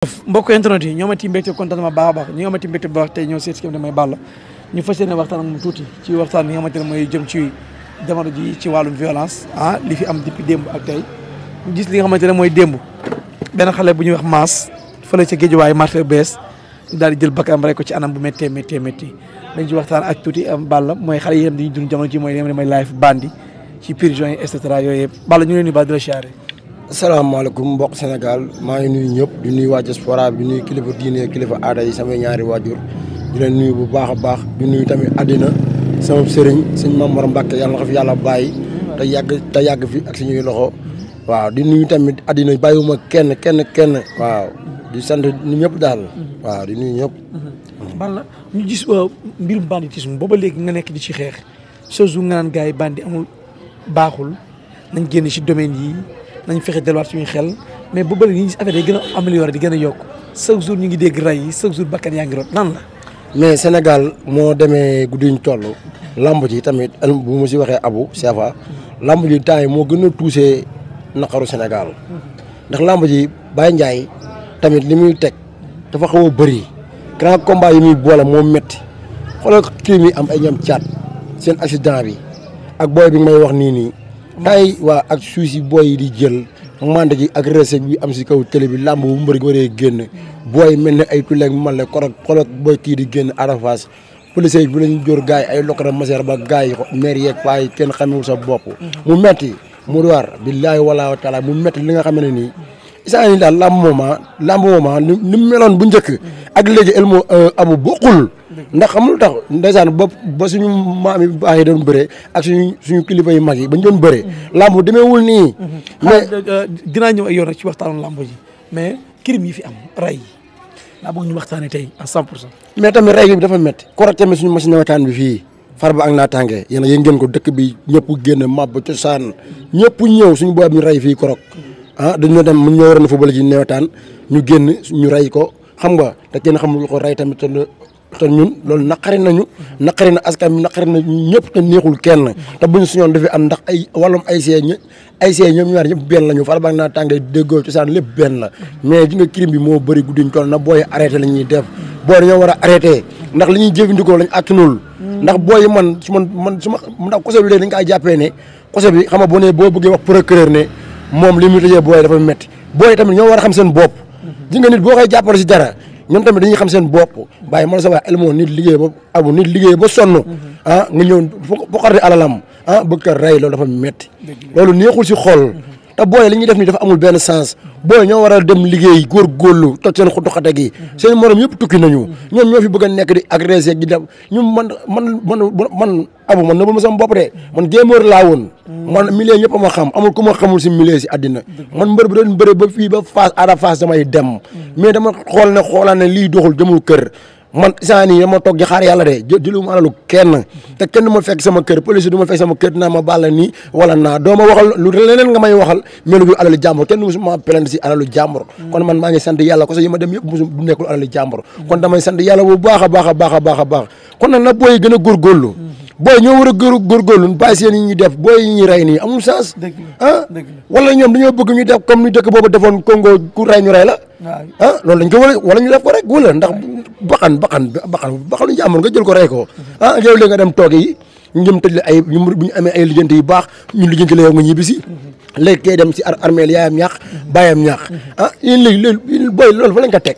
mbokk internet yi ñoo amati mbégte contentement baax a baax ñoo amati mbégte bu baax tey ñoo seet si ki mooy Balla ñu fas yéene waxtaan ak moom tuuti ci waxtaan bi nga xamante ne mooy jëm ci jamono ji ci wàllum violence li fi am depuis démb ak tey ñu gis li nga xamante ne mooy démb benn xale bu ñuy wax Mass fële ca Guédiawaye marché bees daal di jël bakkanam rek ko ci anam bu méttee dañ ci waxtaan ak tuuti am Balla mooy xale yi di dund jamono ji mooy life bandi ci prison yi et cetera yooyu yëpp Balla ñu leen di baax di la siyaare. asalaamaaleykum mbokk Sénégal maa ngi nuyu ñëpp di nuyu waa diaspora bi di nuyu kilifa diine kilifa aada yi samay ñaari waajur di leen nuyu bu baax a baax di nuyu tamit àddina sama sëriñ sëñ Mamor Mbacke yàlla na ko fi yàlla bàyyi te yàgg fi ak suñuy loxo waaw di nuyu tamit àddina bàyyiwuma kenn waaw di sant ñu ñëpp daal waaw di nuyu ñëpp. Balla ñu gis mbirum banditisme booba léegi nga nekk di ci xeex chaque jour nga naan gars yi bandi amul baaxul nañ génn ci domaine yi. nañ fexe delluwaat suñu xel mais bu bëri nii affaire yi gën a amélioré di gën a yokk chaque jour ñu ngi dégg ray yi chaque jour bakkan yaa ngi rot lan la. mais Sénégal moo demee guddi ñu toll lamb ji tamit bu ma si waxee Abou Sefa lamb ji temps yi moo gën a touché naqaru Sénégal ndax lamb ji Baye Ndiaye tamit li muy teg dafa xaw a bëri grand combat yi muy boole moo métti xoolal crime yi am ay ñoom caat seen accident bi ak booy bi may wax nii. tay waa ak suuf si booy yi di jël mande gi ak recette bi am si kaw télé bi làmb bu mbër gi waree génn booy mel ne ay tulleeg man la korok xolok booy kii di génn arafas police bi lañu jóor gars yi ay lokara maseer ba gars yi maire yeeg paa yi kenn xamewul sa bopp mu metti mu war billaahi wallaahi taala mu metti li nga xam ne nii isaa ni daal lamb moment ni mu meloon bu njëkk ak léegi elmo Abu bokkul ndax xamul tax ndeysaan ba suñu maam yi baax yi doon bëree ak suñu kilifa yu mag yi bañ doon bëree lamb demeewul nii mais dinaa ñëw ay yoon rek ci waxtaanu lamb ji mais crime yi fi am ray yi laa bëgg ñu waxtaanee tey à 100%. mais tamit ray bi dafa métti korot tamit suñu machine nawetaan bi fii Farba ak naataange yéen ngeen ko dëkk bi ñëpp génn mab cosaan ñëpp ñëw suñu booy bi ray fii korok dañoo dem mu ñoo waroon a football ji nawetaan ñu génn ñu ray ko xam nga te kenn xamul ko ray tamit te ñun loolu naqari na askan bi naqari na ñëpp te neexul kenn te buñ suñoon dafay am ndax ay wàllum ay see ñoom ñaar ñëpp benn la ñu Farba ak naataange déggoo cosaan lépp benn la mais ji nga crime bi moo bëri guddiñ toll na booy arrêté la ñuy def booy dañoo war a arrêté ndax li ñuy jëfandikoo lañ attanul ndax booy man su ma ndax kose bi léegi dañ koy jàppee ne kose bi xam nga boo bëggee wax procureur ne moom li mu tëjee booy dafa métti booy tamit ñoo war a xam seen bopp ji nga nit boo koy jàppale si dara ñoom tamit dañuy xam seen bopp bàyyi man sa waay elmo nit liggéey ba sonn nga ñëw bokkati alalam bëgg ko rey loolu dafa métti loolu neexul si xol te booy li ñuy def nii dafa amul benn sens booy ñoo war a dem liggéey góorgóorlu toj seen xutu xate gi seen morom yëpp tukki nañu ñoom ñoo fi bëgg a nekk di agressé gi def ñu man Abu man nëbul ma sama bopp de man gémóor laa woon man milieu ñëpp ma xam amul ku ma xamul si milieu si àddina man mbër bi doon bëre ba fii ba Fass Ada Fass damay dem mais dama xoolaan ne lii doxul jëmul kër man isaan nii dama toog di xaar yàlla de jëluma alalu kenn te kenn du ma fekk sama kër police du ma fekk sama kër dinaa ma Balla nii wala naa doo ma waxal lu leneen nga may waxal melu du alalu jàmbur kenn musuma plainte si alalu jàmbur kon man maa ngi sant yàlla ko so yi ma dem yëpp musu du nekkul alalu jàmbur kon damay sant yàlla bu baax a baax kon nag na booy gën a góorgóorlu booy ñoo war a góorgóorlu bàyyi seen yi ñuy def booy yi ñuy rey nii amul sens wala ñoom dañoo bëgg ñu def comme ni dëkk boobu defoon Congo ku rey ñu rey la loolu dañ ko wala ñu def ko rek wala ndax baxanu jàmbur nga jël ko rey ko yow léegi nga dem toog yi ñu jëm tëj la ay bu ñu amee ay lijjanti yu baax ñu lijjanti la yow nga ñibbi si léegi kay dem si armeel yaayam ñaax bàyyam ñaax yéen léegi booy loolu fa lañ ko teg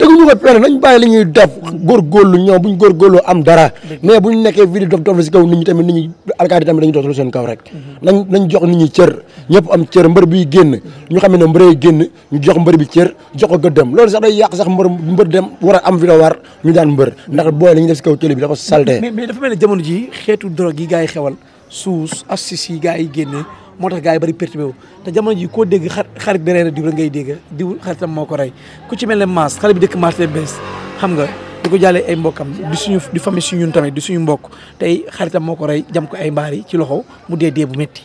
teguñu ko pene nañ bàyyi li ñuy def góorgóorlu ñoom buñ góorgóorloo am dara mais buñ nekkee fii di dof la si kaw nit ñi tamit nit ñi alkaati tamit dañuy dootalu seen kaw rek nañ jox nit ñi cër ñëpp am cër mbër biy génn ñu xam ne mbëree génn ñu jox mbër bi cër jox ko gëddam loolu sax day yàq sax mbër dem war a am fi la war ñu daan mbër ndax booy li ñuy def si kaw télé bi dafa salté mais dafa mel ne jamono ji xeetu drogue yi gars yi xewal suus assis yi gars yi génne moo tax gars yi bari perturbé wu te jamono ji koo dégg xarit bi rey na diw la ngay dégg diw xaritam moo ko rey ku ci mel ne Mass xale bi dëkk marché bees xam nga di ko jàllee ay mbokkam di famille si ñun tamit di suñu mbokk tey xaritam moo ko rey jam ko ay mbaar yi ci loxo mu dee bu métti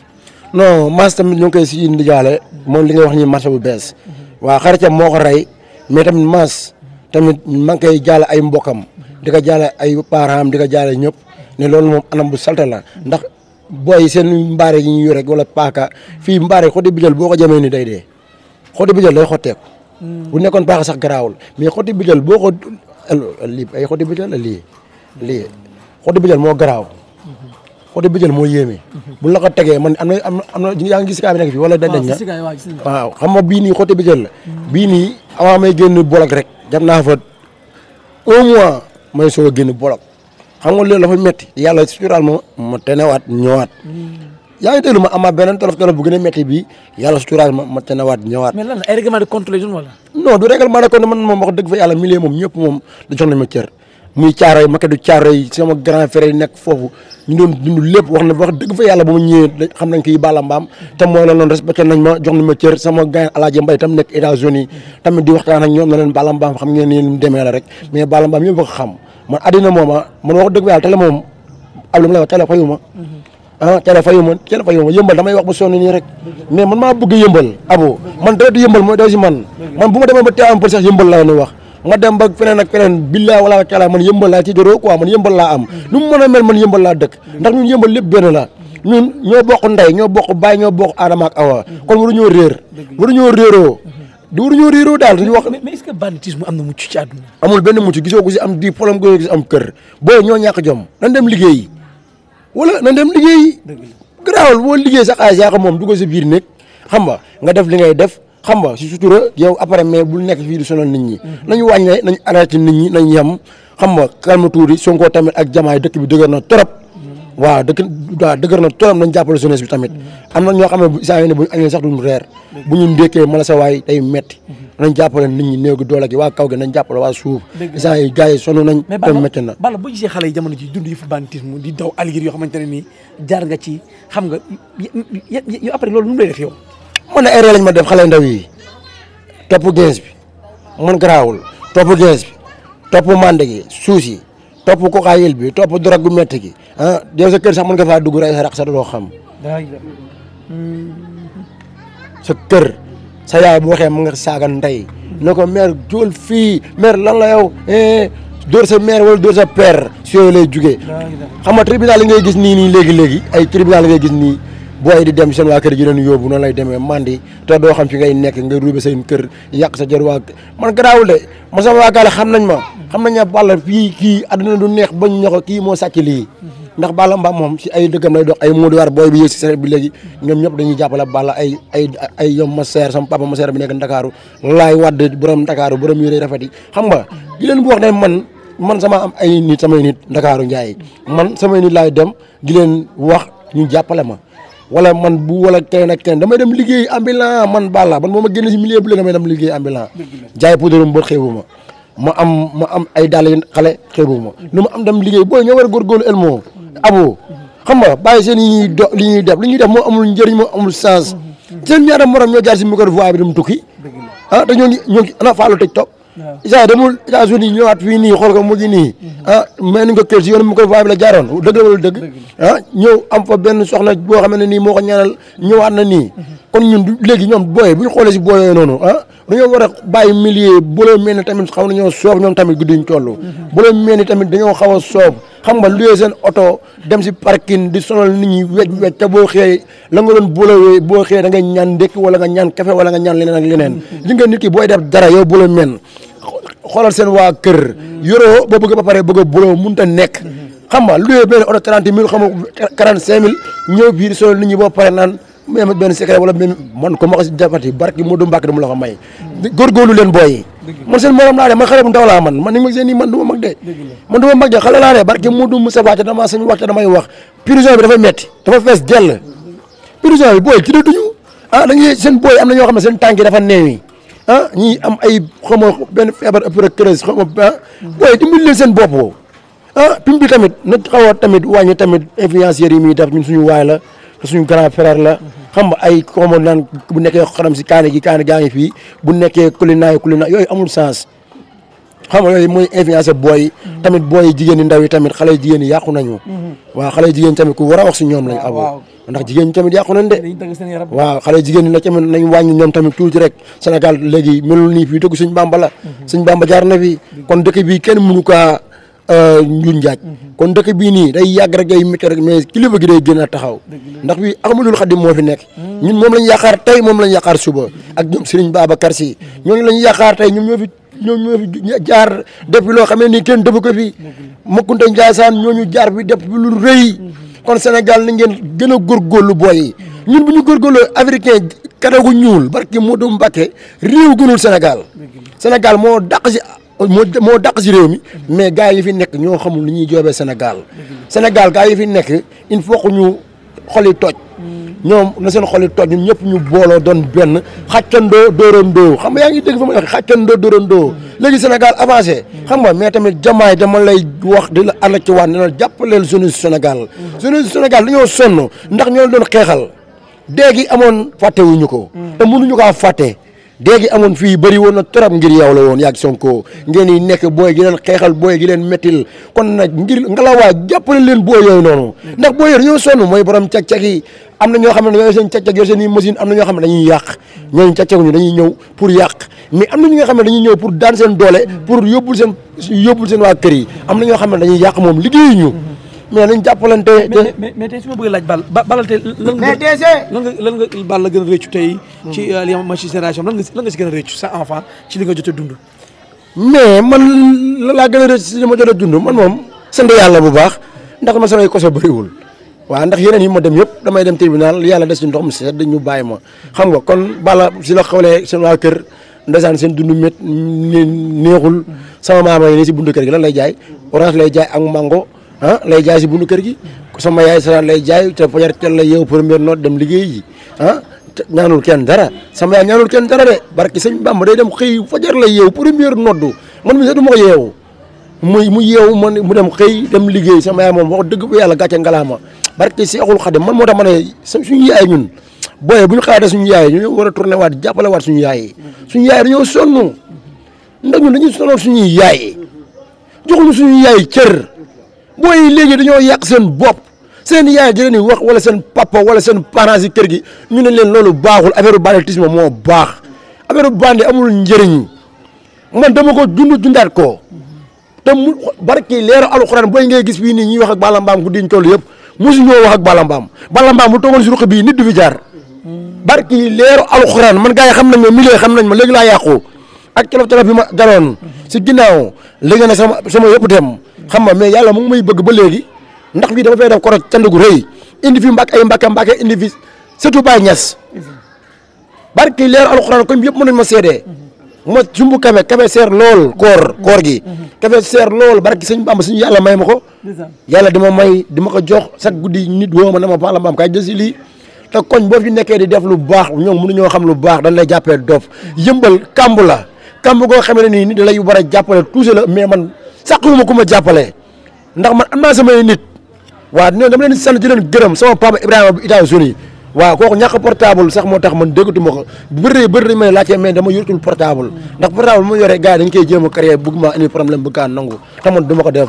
non Mass tamit ñu ngi koy si indi jaale moom li nga wax ni marché bu bees waaw xaritam moo ko rey mais tamit Mass tamit maa ngi koy jaale ay mbokkam di ko jaale ay parents am di ko jaale ñëpp ne loolu moom anam bu salte la ndax booy seen mbaare yi ñu yor rek wala paaka fii mbaare xoti bijal boo ko jamee ni day dee xoti bijal day xotteeku bu nekkoon baax sax garaawul mais xotti bitel boo ko lii ay xotti bitel la lii xotti bitel moo garaaw xotti bitel moo yéeme bu la ko tegee man am na yaa ngi gis kaa bi nekk fii wala dañ nga waaw xam nga bii nii xotti bitel la bii nii avant may génn bolok rek jam naa fa 1 mois may soog a génn bolok xam nga loolu dafa metti yàlla suturaal ma tenewaat ñëwaat yaa ngi déglu ma amaat beneen tolof bu gën a metti bi yàlla suturaal ma tenewaat ñëwaat. mais lan la ay règlement de compte la wala. non du règlement de compte man moom wax dëgg fa yàlla milieu moom ñëpp moom da jox nañ ma cër muy caaro yi maquette du caaro yi sama grand frère yi nekk foofu ñu doon dund lépp wax dëgg fa yàlla ba ma ñëwee xam nañ kii Balla Mbaam te mooy la noonu respecté nañ ma jox nañ ma cër sama gars Alaaji Mbay tam nekk États-Unis tamit di waxtaan ak ñoom na leen Balla Mbaam xam ngeen ni mu demee la rek mais Balla Mbaam ñëpp ko xam man addina moom man wax dëgg fa yàlla télé moom ab lu ma lay wax télé fayu ma télé fayu ma yëmbal damay wax ba sonn nii rek mais man maa bëgg yëmbal abo man dara yëmbal mooy daw si man bu ma demee ba teewam pour sax yëmbal laa wax ma dem ba feneen ak feneen billaay wala taala man yëmbal laa ci joroo quoi man yëmbal laa am nu mu mën a mel man yëmbal laa dëkk ndax ñun yëmbal lépp benn la ñun ñoo bokk ndey ñoo bokk baay ñoo bokk Adama ak Awa kon waruñoo réeroo waruñoo réeroo daal dañu wax. mais est-ce que banditisme am na mucc ci àdduna. amul benn mucc gisoo ko si am di problème ko gis am kër booy ñoo ñàkk jom nan dem liggéeyi wala nan dem liggéeyi garaawal boo liggéey sa xaalis yaa ko moom dugg sa biir nekk xam nga def li ngay def xam nga si sutura yow après mais bul nekk fii di sonal nit ñi nañu wàññee nañu arrêté nit ñi nañ yem xam nga calme tuuti Sonko tamit ak jamaay dëkk bi dëgër na trop waaw dëgër na trop nañ jàppale jeunesse bi tamit am na ñoo xam ne saa yu ne bu ñu añee sax duñ reer bu ñu ndékkee mala sa waay day metti nañ jàppale nit ñi néew gi doole gi waa kaw gi nañ jàppale waa suuf saa yi gars yi sonn nañ te métti na Balla boo gisee xale yi jamono ji dund yi fa banditisme di daw algir yoo xamante ne nii jaar nga ci xam nga yow après loolu nu mu lay def yow man na erreur lañ ma def xale ndaw yi topp gens bi man garaawul topp gens bi topp mande gi suus yi topp kokaayil bi topp dorog gu métti gi yow sa kër sax mën nga faa dugg rey sa raq sa doo xam sa kër sa yaay bu waxee mën nga saaga ndey ne ko mère jóol fii mère lan la yow dóor sa mère wala dóor sa père si yooyu lay jugee xam nga tribunal yi ngay gis nii léegi ay tribunal yi ngay gis nii booy di dem seen waa kër ji leen yóbbu noonu lay demee mandi te doo xam fi ngay nekk nga ruube seen kër yàq sa jër waa man garaawul de ma sama waa gaale xam nañ ne Balla fii kii àdduna du neex bañ ñoxo kii moo sàcc lii ndax Balla Mbaam moom si ay dëggam lay dox ay Modou War booy bi yéeg si saret bi léegi ñoom ñëpp dañuy jàppale Balla ay yom ma seer sama papa ma seer bi nekk Ndakaaru laay wadd borom Ndakaaru borom yére rafet yi xam nga di leen bu wax ne man sama am ay nit samay nit Ndakaaru Njaay man samay nit laay dem di leen wax ñu jàppale ma wala man wala kenn ak kenn damay dem liggéey ambulant man Balla man moo ma génn si milieu bi la damay dem liggéey ambulant jaay poudre mbër xeebu ma am ay dàll yu xale xeebu ma lu ma am dem liggéey booy ñoo war a góorgóorlu elmoo abo xam nga bàyyi seen li ñuy def moo amul njëriñ moo amul sens seen ñaata morom ñoo jaar si micro voix bi dem tukki te ñoo ngi ana faalu tëj toog isa demul États-Unis ñëwaat fii nii xool ko mu ngi nii mais ni nga kër si yoon micro voix bi la jaaroon dëgg la wala dëgg ñëw am fa benn soxna boo xam ne nii moo ko ñaanal ñëwaat na nii kon ñun léegi ñoom booy bu ñu xoolee si booy yooyu noonu dañoo war a bàyyi milieu boloo mel ni tamit xaw nañoo soob ñoom tamit guddiñ toll boloo mel ni tamit dañoo xaw a soob xam nga luyee seen oto dem si parking di sonal nit ñi wej te boo xëyee la nga doon bolowee boo xëyee da ngay ñaan ndékki wala nga ñaan café wala nga ñaan leneen ak leneen li nga nit ki booy def dara yow boloo men xoolal seen waa kër yoroo ba bëgg ba pare bëgg a boloo mënut a nekk xam nga luyee benn oto 30 000 xam nga 45 000 ñëw biir sonal nit ñi boo pare naan même benn secret wala benn man ko ma ko si jàppati barki Modou Mbacke dama la ko may góorgóorlu leen booy man seen morom laa de man xale bu ndaw laa man ni ma seen nii man du ma mag de xale laa de barki Modou Moussa Wacca dama sañ wax te damay wax prison bi dafa metti dafa fees dell prison bi booy ci da duñu dañuy seen booy am na ñoo xam ne seen tànk yi dafa neewi ñii am ay xawma benn feebar ëppërëcrèse xawma booy dimbali leen seen bopp pim bi tamit na xaw a tamit wàññi tamit influenceurs yi muy def ñun suñu waay la suñu grand frère la xam nga ay xawma naan bu nekkee xaram si kaane gaa ngi fii bu nekkee kulina yooyu amul sens xam nga yooyu mooy influencé booy tamit booy jigéen ñi ndaw yi tamit xale jigéen ñi yàqu nañu waaw xale jigéen tamit ku war a wax si ñoom lañ abo ndax jigéen ñi tamit yàqu nañ de waaw xale jigéen ñi nag tamit nañ wàññi ñoom tamit tuuti rek Sénégal léegi melul nii fii dëgg suñ Bamba la suñ Bamba jaar na fi kon dëkk bi kenn mënu kaa Njuñ Njaaj kon dëkk bii nii day yàgg rek day métti rek mais kilifa gi day gën a taxaw ndax bi Ahmadul Xadim moo fi nekk ñun moom lañ yaakaar tey moom lañ yaakaar suba ak ñoom Serigne Babacar Sy ñooñu lañ yaakaar tey ñoom ñoo fi jaar def loo xam ne nii kenn defu ko fi Makunta Ndiassane ñooñu jaar fi def lu rëy kon Sénégal na ngeen gën a góorgóorlu booy yi ñun bu ñu góorgóorloo africain kadagu ñuul barki Modou Mbacké réew gënul Sénégal moo dàq si réew mi mais gars yi fi nekk ñoo xamul lu ñuy joobee Sénégal gars yi fi nekk il faut que ñu xoli toj ñoom na seen xoli toj ñun ñëpp ñu booloo doon benn xàccandoo dóorandoo xam nga yaa ngi dégg fa ma wax xàccandoo dóorandoo léegi Sénégal avancé xam nga mais tamit jamaay dama lay wax di la àll ci waat ne la jàppaleel jeunesse Sénégal jeunesse Sénégal dañoo sonn ndax ñoo doon xeexal déegi amoon fàttewuñu ko te mënuñu kaa fàtte déegi amoon fii bëri woon na trop ngir yow la woon yaag Sonko ngeen yi nekk booy gi leen xeexal booy gi leen mettil kon nag ngir ngalawaa jàppale leen booy yooyu noonu ndax booy yooyu dañoo sonn mooy borom cag-cag yi am na ñoo xam ne dañoo seen cag-cag yor seen i machine am na ñoo xam ne dañuy yàq ñooñu cag-caguñu dañuy ñëw pour yàq mais am na ñi nga xam ne dañuy ñëw pour daan seen doole pour yóbbul seen waa kër yi am na ñoo xam ne dañuy yàq moom liggéeyuñu mais nañ jàppalante. mais tey su ma bëggee laaj Balla tey lan nga Balla gën a réccu tey ci li ma ci génération lan nga si gën a réccu sa enfant ci li nga jot a dund mais man la laa gën a réccu ci li ma jot a dund man moom sant yàlla bu baax ndax ma samay koso bëriwul waaw ndax yeneen yi ma dem yëpp damay dem tribunal yàlla des ci ndox mu sedd ñu bàyyi ma xam nga kon Balla si la xawlee seen waa kër ndeysaan seen dund mét neexul sama maama yi ne si buntu kër gi lan lay jaay orange lay jaay ak mango lay jaay si bundu kër gi sama yaay sa lay jaay te fajar teel la yeewu première note dem liggéey ji ñaanul kenn dara sama yaay ñaanul kenn dara de barki sëñ Bamba day dem xëy fajar la yeewu première noddu man mi sax du ma ko yeewu mu yeewu mu dem xëy dem liggéey sama yaay moom wax dëgg bu yàlla gàcce ngalaama barki Seexul Xadim man moo tax ma ne suñu yaay ñun booye bu ñu xalaatee suñu yaay ñu war a tourné waat jàppale waat suñu yaay dañoo sonn ndax ñun dañuy sonal suñuy yaay joxuñu suñu yaay cër booy léegi dañoo yàq seen bopp seen yaay di leen wax wala seen papa wala seen parents yi kër gi ñu ne leen loolu baaxul affaire banditisme moo baax affaire bandi amul njëriñ man dama ko dundaat ko te mu barki leeru alxuraan booy ngay gis fii nii ñuy wax ak Balla Mbaam guddi ñu toll yëpp mosu ñoo wax ak Balla Mbaam mu toogoon si ruq bii nit du fi jaar barki leeru alxuraan man gars yi xam nañ ma milieu xam nañ ma léegi laa yàqu ak tolof bi ma ganoon si ginnaaw léegi nag sama yëpp dem xam nga mais yàlla mu ngi may bëgg ba léegi ndax fii dama fay def koroj cand gu rëy indi fi mbàkke indi fi surtout Baye Niass barki leer alxuraan comme yëpp mën nañ ma seedee ma sumbu kafe seer lool koor gi kafe seer lool barki sëñ Bamba suñu yàlla may ma ko yàlla dima ko jox chaque guddi nit woo ma ne ma Balla Mbaam kay jël si lii te koñ boo fi nekkee di def lu baax ñoom mënuñoo xam lu baax dañ lay jàppee dof yëmbal kamb la kamb goo xam ne nii nit da lay war a jàppale tuuse la mais man sàquma ku ma jàppale ndax man am naa samay nit waaw dama leen di sant di leen gërëm sama papa Ibrahima bu États-Unis waaw kooku ñàkk portable sax moo tax man déggatuma ko bëri dañ may laajte mais dama yorutul portable ndax portable mu yore gars yi dañ koy jéem a créer bëgg maa indi problème bëgg kaa nangu te man du ma ko def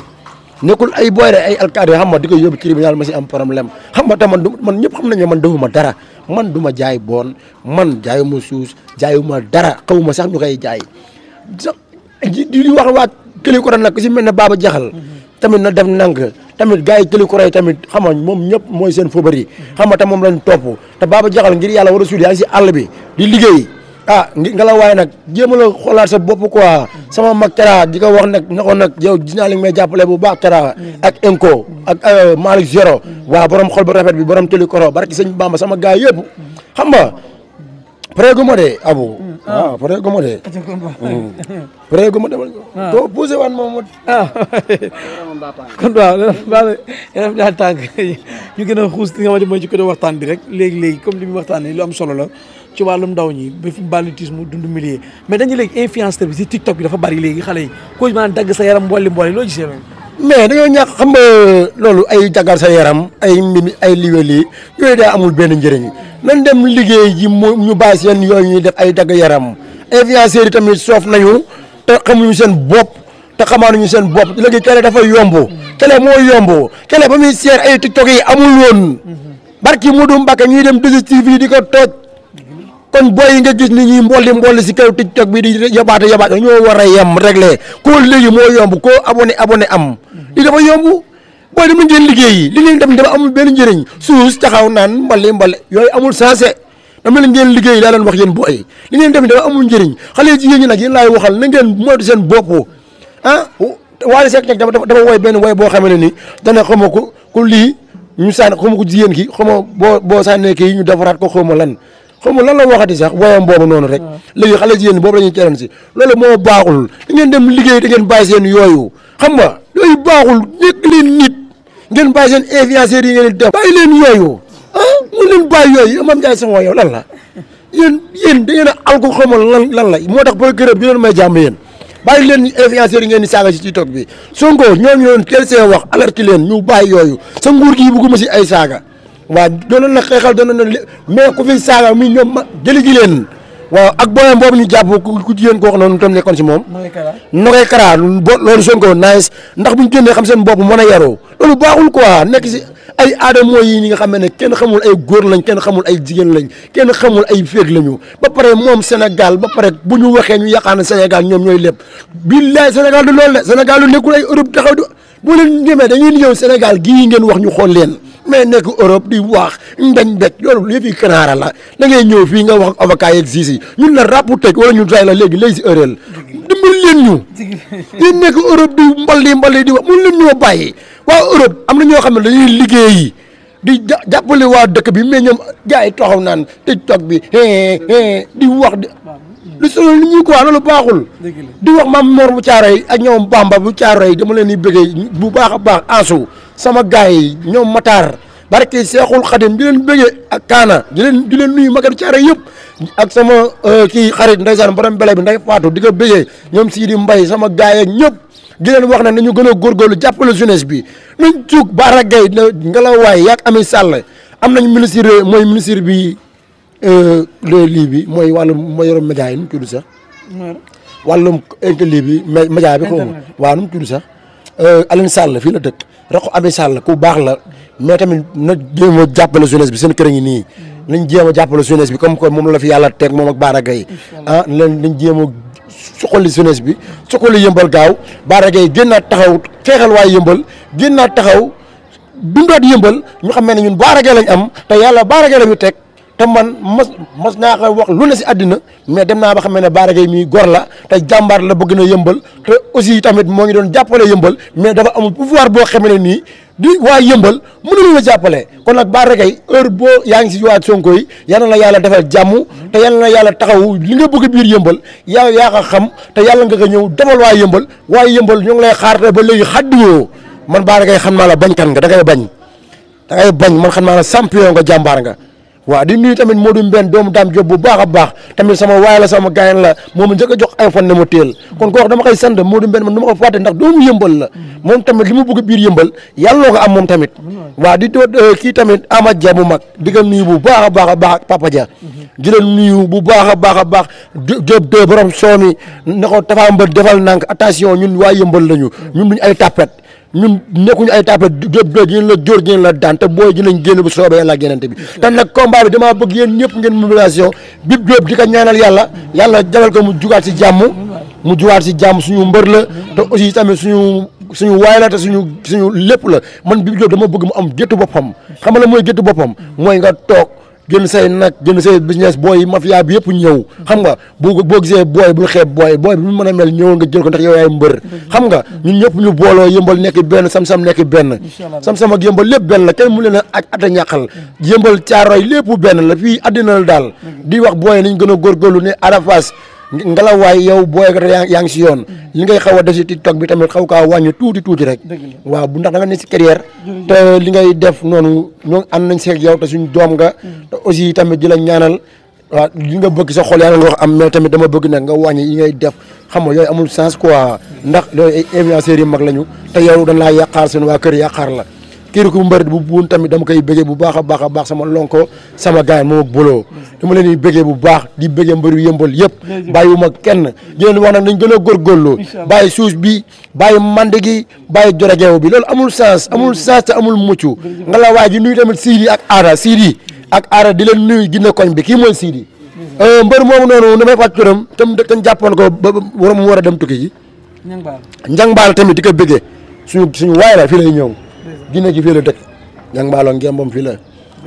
nekkul ay booy ay alkaade xam nga di ko yóbbu tribunal ma si am problème xam nga te man ñëpp xam nañ ne man defuma dara man du ma jaay boon man jaayuma suus jaayuma dara xawuma sax ñu koy jaay di wax waa këli ko nag si mel ne Baba Jaxal tamit na def nank tamit gars yi këli ko tamit xam nga moom ñëpp mooy seen fobari xam nga te moom lañ topp te Baba Jaxal ngir yàlla war a suul yaa ngi si àll bi di liggéey nga la waaye nag jéem a la xoolaat sa bopp quoi sama mag Kara di ko wax nag na ko nag yow gis naa li may jàppale bu baax Kara ak Enco ak Malick Zero waaw borom xol bu rafet bi borom këli ko barki sëñ Bamba sama gars yëpp xam nga prégu ma de Abou. waaw prégu ma de. prégu ma demal. waaw doo posé waan moom. kon waaw yéen daal tànk ñu gën a xuus li nga xamante mooy ci côté waxtaan bi rek léegi comme li muy waxtaanee lu am solo la ci wàllum ndaw ñi ba fi banditisme dund milieu mais dañu léegi influenceur bi si TikTok bi dafa bari léegi xale yi ko maanaam dagg sa yaram mbooli loo gisee loolu. mais dañoo ñàkk xam nga loolu ay daggal sa yaram ay mbir ay liwéli yooyu daa amul benn njëriñ nan dem liggéey ji ñu bàyyi seen yooyu ñuy def ay dagg yaram influenceurs yi tamit soof nañu te xamuñu seen bopp te xamaanuñu seen bopp léegi kele dafa yomb kele moo yomb kele ba muy seer ay TikTok yi amul woon barki Modou Mbacke ñuy dem 2STV di ko tooj kon booy yi nga gis ni ñuy mbolli si kaw TikTok bi di yabaate ñoo war a yem réglé ko léegi moo yomb koo abonné am li dafa yomb booy dama ngeen liggéey yi li ngeen def dafa amul benn njëriñ suus taxaw naan mbale yooyu amul sensé dama leen ngeen liggéey laa leen wax yéen booy li ngeen def dafa amul njëriñ xale jigéen ñi nag yéen laay waxal na ngeen moytu seen bopp Wally Seck nag dafa woy benn woy boo xamee ne ni dana xama ku lii ñu sànni xama ko jigéen ki xama boo sànnee kii ñu defaraat ko xawma lan la waxati sax woyam boobu noonu rek léegi xale jigéen ñi boobu la ñuy teeran si loolu moo baaxul da ngeen dem liggéey da ngeen bàyyi seen yooyu xam nga yooyu baaxul nekk leen nit ngeen bàyyi seen influenceurs yi ngeen di def bàyyi leen yooyu mu leen bàyyi yooyu Mame Ndiaye Savon yow lan la yéen da ngeen a alko xawma lan la moo tax ba gërëm bi leen may jàmm yéen bàyyi leen influenceurs yi ngeen di saaga ci TikTok bi Sonko ñooñu doon teel see wax alerte leen ñu bàyyi yooyu sa nguur gi bëgguma si ay saaga waaw doonoon na xeexal doonoon na mais ku fi saaga mi ñoom jëli ji leen waaw ak booyam boobu ñu jàpp ku jigéen ko wax noonu tam nekkoon si moom Nogay Kara loolu Sonko nice ndax buñ génnee xam seen bopp mën a yaroo loolu baaxul quoi nekk si ay aadama yi ñi nga xam ne kenn xamul ay góor lañ kenn xamul ay jigéen lañ kenn xamul ay féeg lañu ba pare moom Sénégal ba pare bu ñu waxee ñu yaqaan Sénégal ñoom ñooy lépp billaay Sénégal du loolu de Sénégal lu nekkul ay Europe taxaw du boo leen ñemee dañuy ñëw Sénégal gii ngeen wax ñu xool leen mais nekk Europe di wax mbañ bekk loolu lépp yi kanaara la da ngay ñëw fii nga wax ak avocat yeeg juge yi ñun la ràpp tëj wala ñu ray la léegi si heurel dimbali leen ñu di nekk Europe di mbali di wax mun leen ñoo bàyyi waa Europe am na ñoo xam ne dañuy liggéeyi di jàppale waa dëkk bi mais ñoom gars yi taxaw naan TikTok bi di wax lu solo li ñuy quoi loolu baaxul di wax maam Mor bu Caaroy ak ñoom Bamba bu Caaroy dama leen di bëggee bu baax a baax Ansu sama gars yi ñoom Matar barke Seexul Xadim di leen bëggee ak Kaana di leen nuyu Maguette Caaroy yëpp ak sama kii xarit ndeysaan borom bele bi nday faatu di ko bëggee ñoom Sidi Mbaye sama gars yi ak ñëpp di leen wax ne nañu gën a góorgóorlu jàppale jeunesse bi nañ jug Bara Gaye Ngelawaay yaag Ami Sall am nañ ministre mooy ministre bi lii bi mooy wàllum mooy yorum média yi nu mu tudd sax wàllum lii bi média bi xaw ma waaw nu mu tudd sax Alioune Sall fii la dëkk raqu Ami Sall ku baax la mais tamit na jéem a jàppale jeunesse bi seen kër ngi nii nañ jéem a jàppale jeunesse bi comme que moom la fi yàlla teg moom ak Bara Gaye nañ jéem a suqali jeunesse bi suqali yëmbal gaaw Bara Gaye génnaat taxaw xeexal waaye yëmbal génnaat taxaw dundaat yëmbal ñu xam ne ñun Bara Gaye lañ am te yàlla Bara Gaye la ñu teg te man mas naa ko wax lu ne si àddina mais dem naa ba xam ne Bara Gaye mii gor la te jàmbaar la bëgg na yëmbal te aussi tamit moo ngi doon jàppale yëmbal mais dafa amul pouvoir boo xamee ne nii di waa yëmbal mënuñu la jàppale kon nag Bara Gaye heure boo yaa ngi si waa Sonko yi yal na la yàlla defal jàmm te yal na yàlla taxaw li nga bëgg biir yëmbal yaa ko xam te yàlla nga ko ñëw defal waa yëmbal ñu ngi lay xaar te ba léegi xaddiwoo man Bara Gaye xam naa la bañkan nga da ngay bañ man xam naa la champion nga jàmbaar nga waaw di nuyu tamit Modou Mbène doomu Dame Diop bu baax a baax tamit sama waay la sama gaayan la moom njëkk a jox iPhone ne ma teel kon koo wax dama koy sant Modou Mbène man du ma ko fàtte ndax doomu yëmbal la moom tamit li mu bëgg biir yëmbal yàlla ko am moom tamit waaw di doot kii tamit Amath Dia bu mag di ko nuyu bu baax a baax a baax Papa Dia di leen nuyu bu baax a baax Diop de borom soomi na ko Tafa Mbër defal nank attention ñun waa yëmbal lañu ñun duñu ay tapet ñun nekkuñu ay tapet Diop de dinañ la jóor dinañ la daan te booy dinañ génn bu soobee yàlla ak yenente bi te nag combat bi damaa bëgg yéen ñëpp ngeen mobilisation Bib Diop di ko ñaanal yàlla jabal ko mu jugaat si jàmm suñu mbër la te aussi tamit suñu waay la te suñu lépp la man Bib Diop dama bëgg mu am géttu boppam xam nga la mooy géttu boppam mooy nga toog gën say nag gën say business booy mafia bi yëpp ñëw xam nga boo gisee booy bul xeeb booy bi mu mën a mel ñëw nga jël ko ndax yow yaay mbër xam nga ñun ñëpp ñu booloo yëmbal nekk benn sam-sam nekk benn sam-sam ak yëmbal lépp benn la kenn mu leen a ata ñàqal yëmbal Caaroy lépp benn la fii àddina la daal di wax booy nañ gën a góorgóorlu ne Arafas Ngelawaay yow booy ko yaa ngi si yoon li ngay xaw a def si TikTok bi tamit xaw kaa wàññi tuuti rek waaw bu ndax da nga ne si carrière te li ngay def noonu ñoo ànd nañ seeg yow te suñu doom nga te aussi tamit di la ñaanal waaw li nga bëgg sa xol yaa nga wax am mais tamit dama bëgg nag nga wàññi yi ngay def xam nga yooyu amul sens quoi ndax loolu ay influenceurs yi mag lañu te yow dañ laa yàqaar seen waa kër yàqaar la kii ku mbër bu buun tamit dama koy bëggee bu baax a baax sama lonko sama gaay moom ak boloo dama leen di bëggee bu baax di bëggee mbëru yëmbal yëpp bàyyiwuma kenn di leen wax nag nañ gën a góorgóorlu bàyyi suus bi bàyyi mande gi bàyyi joregeew bi loolu amul sens te amul mucc nga la waay ji nuyu tamit Sidi ak aada di leen nuyu ginne koñ bi kii mooy Sidi mbër moomu noonu damay fàtt turam tam jàppoon ko ba mu war a dem tukki ji njang baal tamit di ko bëggee suñu waay la fii lay ñëw Guinée gi fii la dëkk Njang Mballo ngembam fii la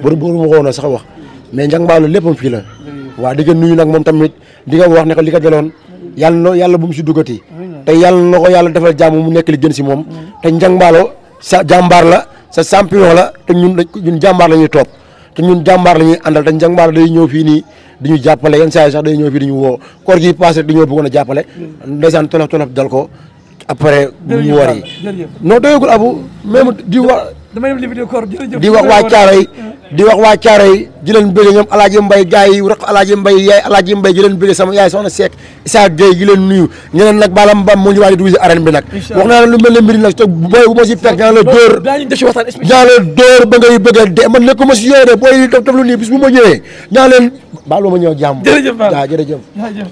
bor ma xoon a sax wax mais Njang Mballo léppam fii la waaw di ko nuyu nag moom tamit di nga wax ne ko li ko jëloon yàlla bu mu si duggati te yàlla na ko yàlla defal jàmm mu nekk li gën si moom te Njang Mballo sa jàmbaar la sa champion la te ñun jàmbaar la ñuy topp te ñun jàmbaar la ñuy àndal te Njang Mballo day ñëw fii nii di ñu jàppale yenn saa yi sax day ñëw fii di ñu woo koor gi passé di ñëw bëggoon a jàppale ndeysaan tolof dal ko après ñu war yi non doyagul abu même di wax di wax waa Caaroy di wax waa Caaroy di leen bëgg ñoom Alaaji Mbay gars yi rek Alaaji Mbay yaay Alaaji Mbay di leen bëgg sama yaay soxna Seck Issa Gueye gi leen nuyu ñeneen nag Balla Mbam moo ñu waa di dugg si arène bi nag wax naa lu mel ne mbiri nag te booy bu ma si fekk ñaa la dóor ba ngay bëgg a dee man nekkuma si yooyu de booy def lu nii bis bu ma ñëwee ñaa leen baal ma ñëw jàmm jërëjëf